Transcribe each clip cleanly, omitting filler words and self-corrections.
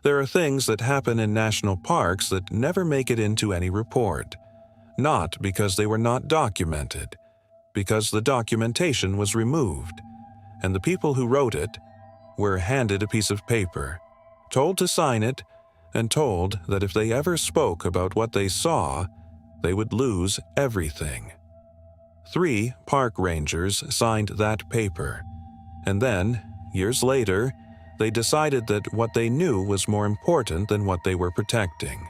There are things that happen in national parks that never make it into any report, not because they were not documented, because the documentation was removed, and the people who wrote it were handed a piece of paper, told to sign it, and told that if they ever spoke about what they saw, they would lose everything. 3 park rangers signed that paper, and then, years later, they decided that what they knew was more important than what they were protecting.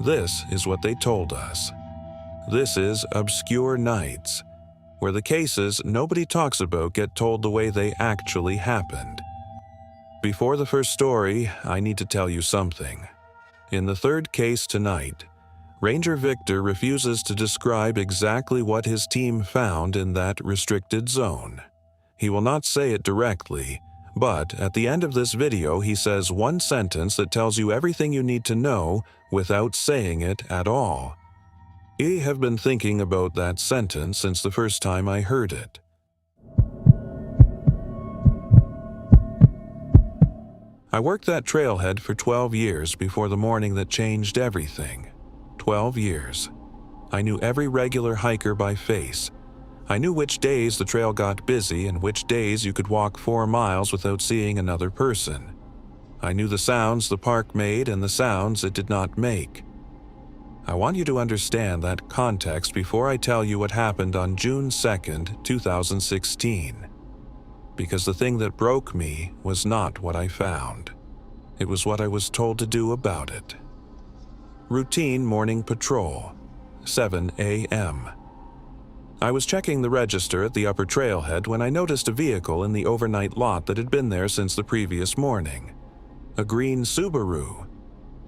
This is what they told us. This is Obscure Nights, where the cases nobody talks about get told the way they actually happened. Before the first story, I need to tell you something. In the third case tonight, Ranger Victor refuses to describe exactly what his team found in that restricted zone. He will not say it directly, but at the end of this video he says one sentence that tells you everything you need to know without saying it at all. I have been thinking about that sentence since the first time I heard it. I worked that trailhead for 12 years before the morning that changed everything. 12 years. I knew every regular hiker by face. I knew which days the trail got busy and which days you could walk 4 miles without seeing another person. I knew the sounds the park made and the sounds it did not make. I want you to understand that context before I tell you what happened on June 2nd, 2016. Because the thing that broke me was not what I found. It was what I was told to do about it. Routine morning patrol, 7 a.m. I was checking the register at the upper trailhead when I noticed a vehicle in the overnight lot that had been there since the previous morning. A green Subaru.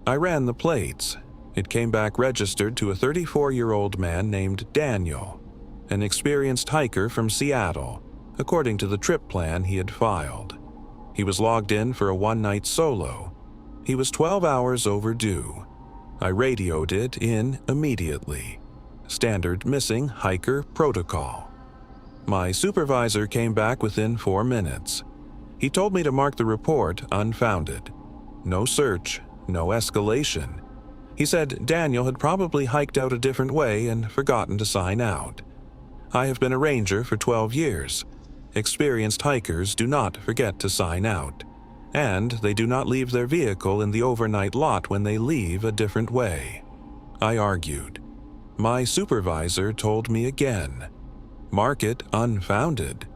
I ran the plates. It came back registered to a 34-year-old man named Daniel, an experienced hiker from Seattle, according to the trip plan he had filed. He was logged in for a one-night solo. He was 12 hours overdue. I radioed it in immediately. Standard missing hiker protocol. My supervisor came back within 4 minutes. He told me to mark the report unfounded. No search, no escalation. He said Daniel had probably hiked out a different way and forgotten to sign out. I have been a ranger for 12 years. Experienced hikers do not forget to sign out, and they do not leave their vehicle in the overnight lot when they leave a different way. I argued. My supervisor told me again, mark it unfounded.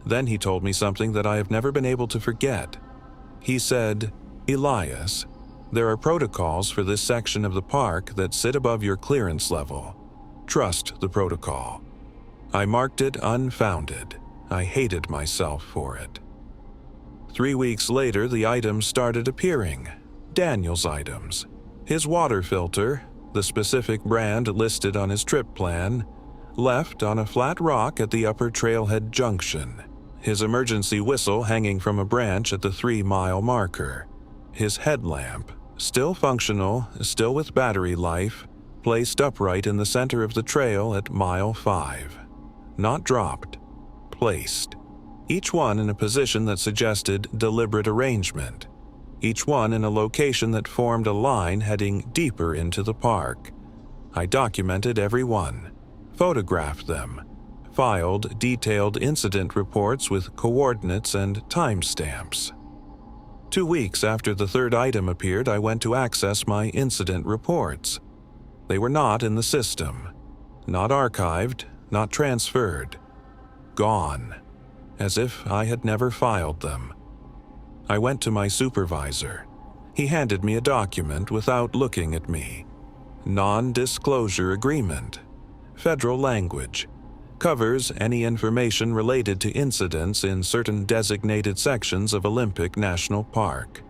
Then he told me something that I have never been able to forget. He said, Elias, there are protocols for this section of the park that sit above your clearance level. Trust the protocol. I marked it unfounded. I hated myself for it. 3 weeks later, the items started appearing. Daniel's items. His water filter, the specific brand listed on his trip plan, left on a flat rock at the upper trailhead junction. His emergency whistle hanging from a branch at the 3-mile marker. His headlamp, still functional, still with battery life, placed upright in the center of the trail at mile 5. Not dropped. Placed. Each one in a position that suggested deliberate arrangement. Each one in a location that formed a line heading deeper into the park. I documented every one, photographed them, filed detailed incident reports with coordinates and timestamps. 2 weeks after the third item appeared, I went to access my incident reports. They were not in the system, not archived, not transferred. Gone, as if I had never filed them. I went to my supervisor. He handed me a document without looking at me. Non-disclosure agreement. Federal language. Covers any information related to incidents in certain designated sections of Olympic National Park.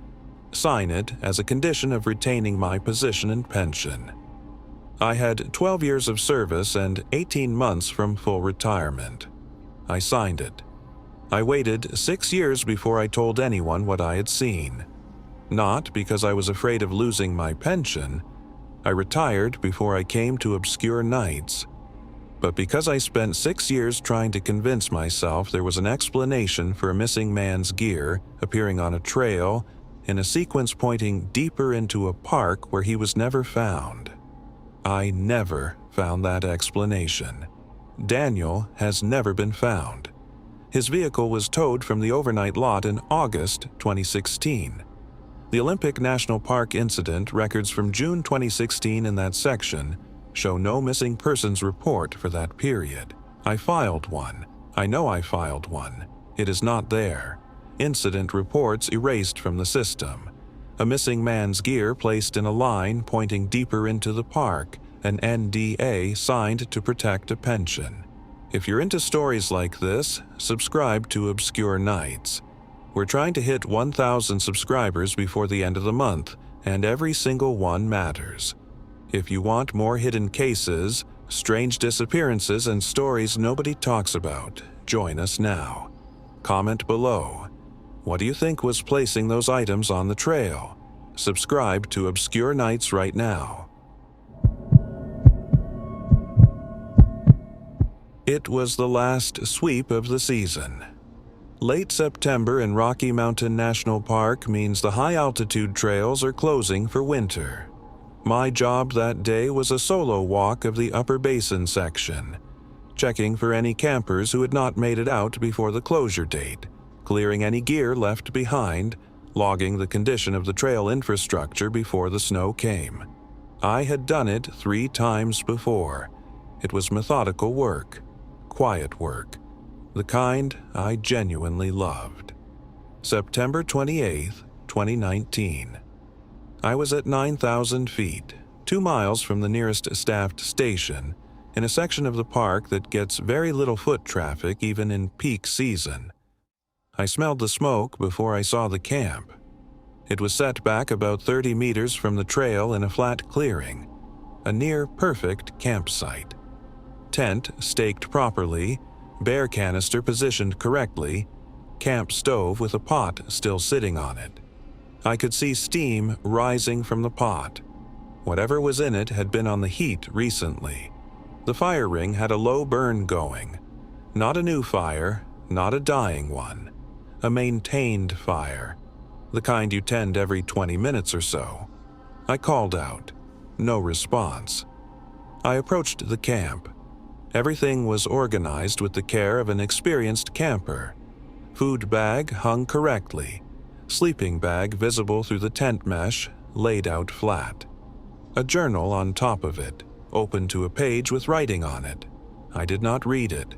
Sign it as a condition of retaining my position and pension. I had 12 years of service and 18 months from full retirement. I signed it. I waited 6 years before I told anyone what I had seen. Not because I was afraid of losing my pension. I retired before I came to Obscure Nights. But because I spent 6 years trying to convince myself there was an explanation for a missing man's gear appearing on a trail in a sequence pointing deeper into a park where he was never found. I never found that explanation. Daniel has never been found. His vehicle was towed from the overnight lot in August 2016. The Olympic National Park incident records from June 2016 in that section show no missing persons report for that period. I filed one. I know I filed one. It is not there. Incident reports erased from the system. A missing man's gear placed in a line pointing deeper into the park, an NDA signed to protect a pension. If you're into stories like this, subscribe to Obscure Nights. We're trying to hit 1,000 subscribers before the end of the month, and every single one matters. If you want more hidden cases, strange disappearances, and stories nobody talks about, join us now. Comment below. What do you think was placing those items on the trail? Subscribe to Obscure Nights right now. It was the last sweep of the season. Late September in Rocky Mountain National Park means the high-altitude trails are closing for winter. My job that day was a solo walk of the Upper Basin section, checking for any campers who had not made it out before the closure date, clearing any gear left behind, logging the condition of the trail infrastructure before the snow came. I had done it 3 times before. It was methodical work, quiet work, the kind I genuinely loved. September 28, 2019. I was at 9,000 feet, 2 miles from the nearest staffed station, in a section of the park that gets very little foot traffic even in peak season. I smelled the smoke before I saw the camp. It was set back about 30 meters from the trail in a flat clearing, a near-perfect campsite. Tent staked properly, bear canister positioned correctly, camp stove with a pot still sitting on it. I could see steam rising from the pot. Whatever was in it had been on the heat recently. The fire ring had a low burn going. Not a new fire, not a dying one. A maintained fire, the kind you tend every 20 minutes or so. I called out. No response. I approached the camp. Everything was organized with the care of an experienced camper. Food bag hung correctly. Sleeping bag visible through the tent mesh, laid out flat. A journal on top of it, open to a page with writing on it. I did not read it.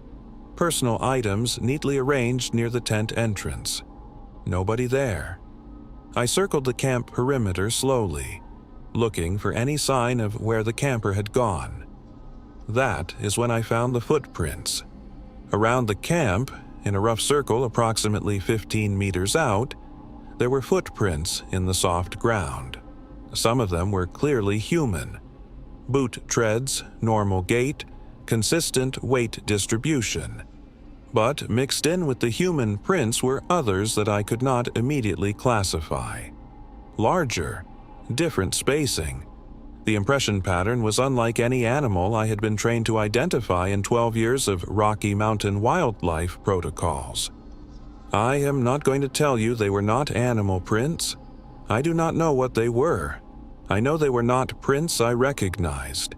Personal items neatly arranged near the tent entrance. Nobody there. I circled the camp perimeter slowly, looking for any sign of where the camper had gone. That is when I found the footprints. Around the camp, in a rough circle approximately 15 meters out, there were footprints in the soft ground. Some of them were clearly human. Boot treads, normal gait, consistent weight distribution. But mixed in with the human prints were others that I could not immediately classify. Larger, different spacing. The impression pattern was unlike any animal I had been trained to identify in 12 years of Rocky Mountain wildlife protocols. I am not going to tell you they were not animal prints. I do not know what they were. I know they were not prints I recognized,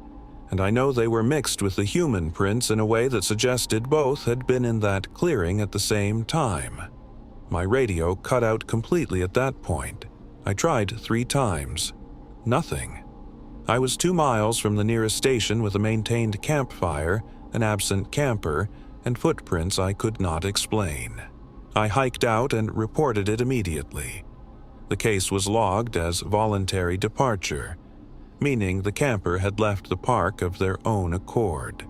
and I know they were mixed with the human prints in a way that suggested both had been in that clearing at the same time. My radio cut out completely at that point. I tried 3 times. Nothing. I was 2 miles from the nearest station with a maintained campfire, an absent camper, and footprints I could not explain. I hiked out and reported it immediately. The case was logged as voluntary departure, meaning the camper had left the park of their own accord.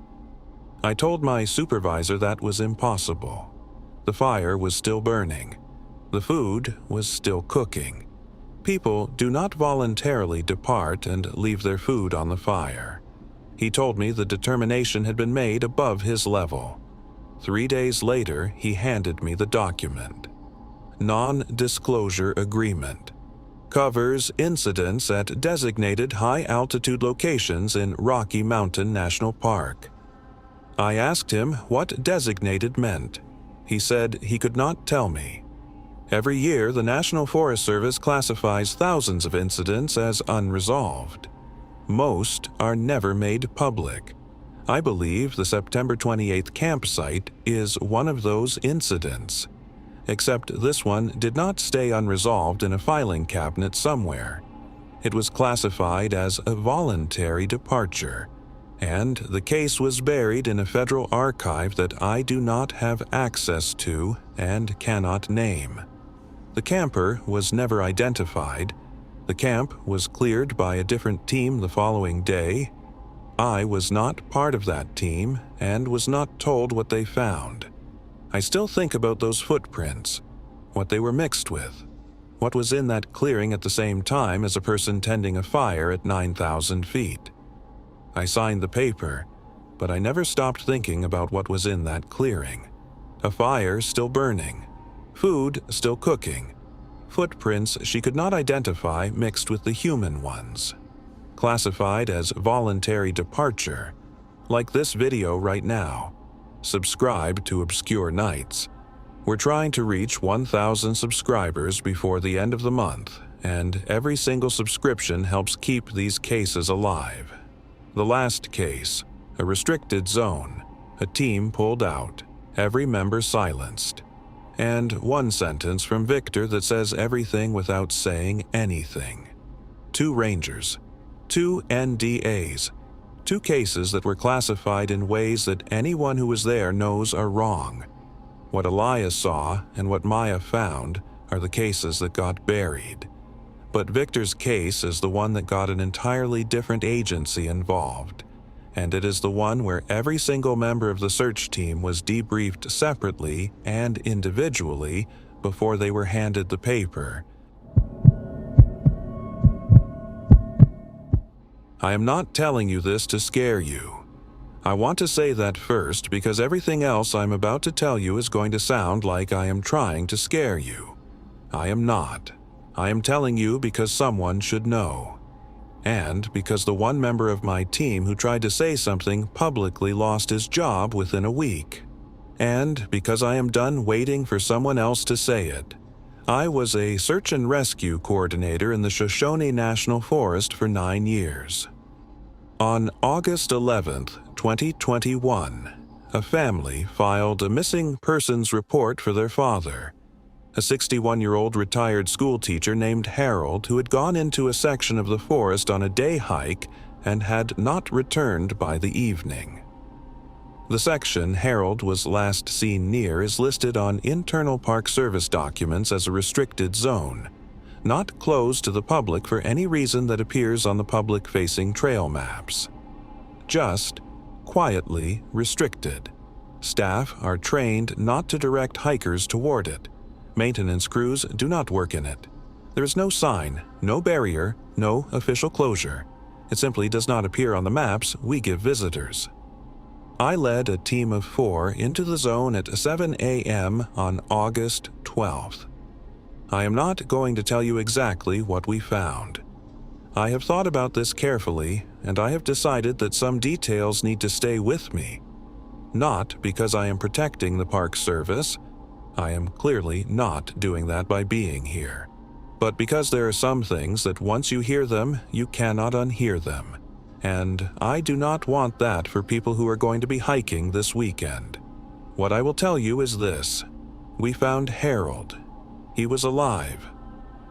I told my supervisor that was impossible. The fire was still burning. The food was still cooking. People do not voluntarily depart and leave their food on the fire. He told me the determination had been made above his level. 3 days later, he handed me the document. Non-disclosure agreement. Covers incidents at designated high-altitude locations in Rocky Mountain National Park. I asked him what designated meant. He said he could not tell me. Every year, the National Forest Service classifies thousands of incidents as unresolved. Most are never made public. I believe the September 28th campsite is one of those incidents. Except this one did not stay unresolved in a filing cabinet somewhere. It was classified as a voluntary departure, and the case was buried in a federal archive that I do not have access to and cannot name. The camper was never identified. The camp was cleared by a different team the following day. I was not part of that team and was not told what they found. I still think about those footprints, what they were mixed with, what was in that clearing at the same time as a person tending a fire at 9,000 feet. I signed the paper, but I never stopped thinking about what was in that clearing. A fire still burning, food still cooking, footprints she could not identify mixed with the human ones. Classified as voluntary departure, like this video right now. Subscribe to Obscure Nights. We're trying to reach 1,000 subscribers before the end of the month, and every single subscription helps keep these cases alive. The last case, a restricted zone, a team pulled out, every member silenced, and one sentence from Victor that says everything without saying anything. 2 Rangers. 2 NDAs, 2 cases that were classified in ways that anyone who was there knows are wrong. What Elias saw and what Maya found are the cases that got buried. But Victor's case is the one that got an entirely different agency involved, and it is the one where every single member of the search team was debriefed separately and individually before they were handed the paper. I am not telling you this to scare you. I want to say that first because everything else I'm about to tell you is going to sound like I am trying to scare you. I am not. I am telling you because someone should know. And because the one member of my team who tried to say something publicly lost his job within a week. And because I am done waiting for someone else to say it. I was a search and rescue coordinator in the Shoshone National Forest for 9 years. On August 11th, 2021, a family filed a missing persons report for their father, a 61-year-old retired school teacher named Harold who had gone into a section of the forest on a day hike and had not returned by the evening. The section Harold was last seen near is listed on internal Park Service documents as a restricted zone, not closed to the public for any reason that appears on the public-facing trail maps. Just quietly restricted. Staff are trained not to direct hikers toward it. Maintenance crews do not work in it. There is no sign, no barrier, no official closure. It simply does not appear on the maps we give visitors. I led a team of 4 into the zone at 7 a.m. on August 12th. I am not going to tell you exactly what we found. I have thought about this carefully, and I have decided that some details need to stay with me. Not because I am protecting the Park Service. I am clearly not doing that by being here. But because there are some things that once you hear them, you cannot unhear them. And I do not want that for people who are going to be hiking this weekend. What I will tell you is this. We found Harold. He was alive.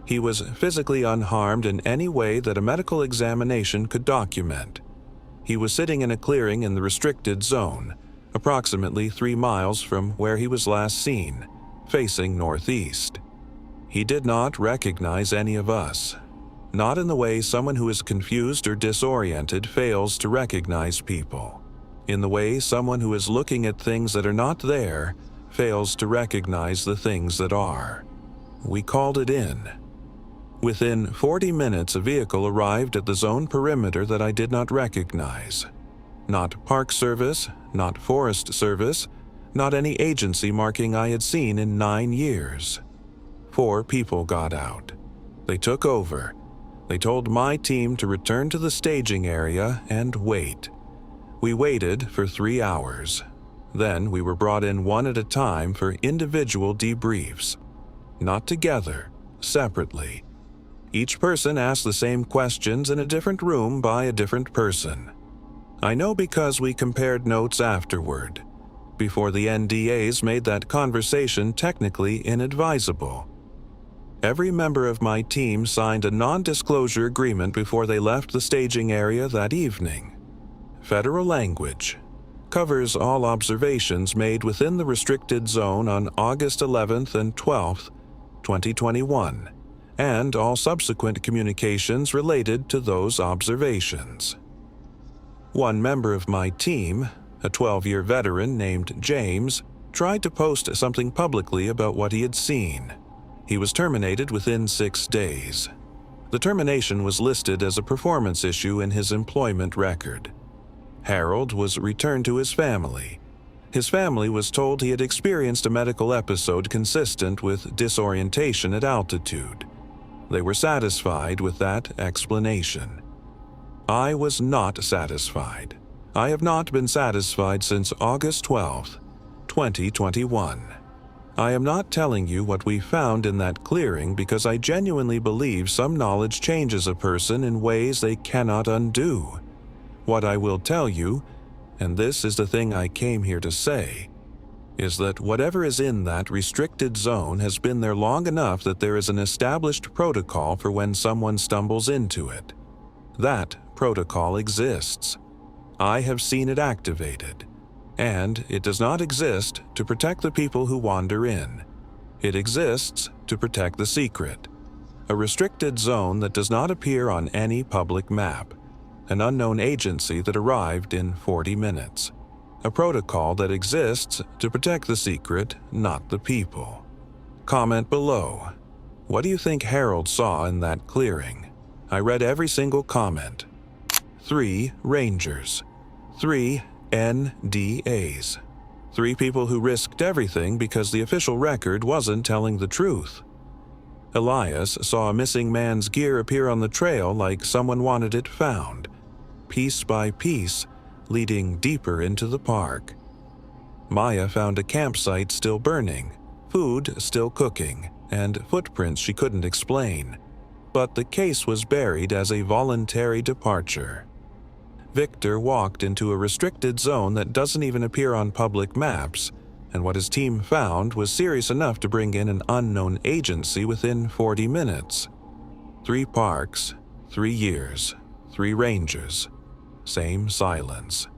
He was physically unharmed in any way that a medical examination could document. He was sitting in a clearing in the restricted zone, approximately 3 miles from where he was last seen, facing northeast. He did not recognize any of us. Not in the way someone who is confused or disoriented fails to recognize people. In the way someone who is looking at things that are not there fails to recognize the things that are. We called it in. Within 40 minutes, a vehicle arrived at the zone perimeter that I did not recognize. Not Park Service, not Forest Service, not any agency marking I had seen in 9 years. 4 people got out. They took over. They told my team to return to the staging area and wait. We waited for 3 hours. Then we were brought in one at a time for individual debriefs. not together, separately. Each person asked the same questions in a different room by a different person. I know because we compared notes afterward, before the NDAs made that conversation technically inadvisable. Every member of my team signed a non-disclosure agreement before they left the staging area that evening. Federal language covers all observations made within the restricted zone on August 11th and 12th, 2021, and all subsequent communications related to those observations. One member of my team, a 12-year veteran named James, tried to post something publicly about what he had seen. He was terminated within 6 days. The termination was listed as a performance issue in his employment record. Harold was returned to his family. His family was told he had experienced a medical episode consistent with disorientation at altitude. They were satisfied with that explanation. I was not satisfied. I have not been satisfied since August 12th, 2021. I am not telling you what we found in that clearing because I genuinely believe some knowledge changes a person in ways they cannot undo. What I will tell you, and this is the thing I came here to say, is that whatever is in that restricted zone has been there long enough that there is an established protocol for when someone stumbles into it. That protocol exists. I have seen it activated. And it does not exist to protect the people who wander in. It exists to protect the secret. A restricted zone that does not appear on any public map. An unknown agency that arrived in 40 minutes. A protocol that exists to protect the secret, not the people. Comment below. What do you think Harold saw in that clearing? I read every single comment. 3 Rangers. 3 NDAs. 3 people who risked everything because the official record wasn't telling the truth. Elias saw a missing man's gear appear on the trail like someone wanted it found, piece by piece, leading deeper into the park. Maya found a campsite still burning, food still cooking, and footprints she couldn't explain. But the case was buried as a voluntary departure. Victor walked into a restricted zone that doesn't even appear on public maps, and what his team found was serious enough to bring in an unknown agency within 40 minutes. 3 parks, 3 years, 3 rangers. Same silence.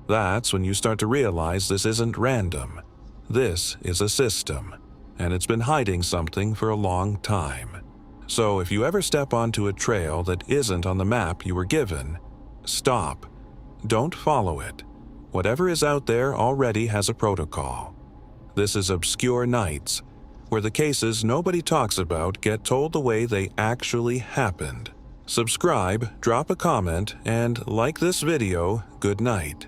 That's when you start to realize this isn't random. This is a system, and it's been hiding something for a long time. So if you ever step onto a trail that isn't on the map you were given, stop. Don't follow it. Whatever is out there already has a protocol. This is Obscure Nights, where the cases nobody talks about get told the way they actually happened. Subscribe, drop a comment, and like this video. Good night.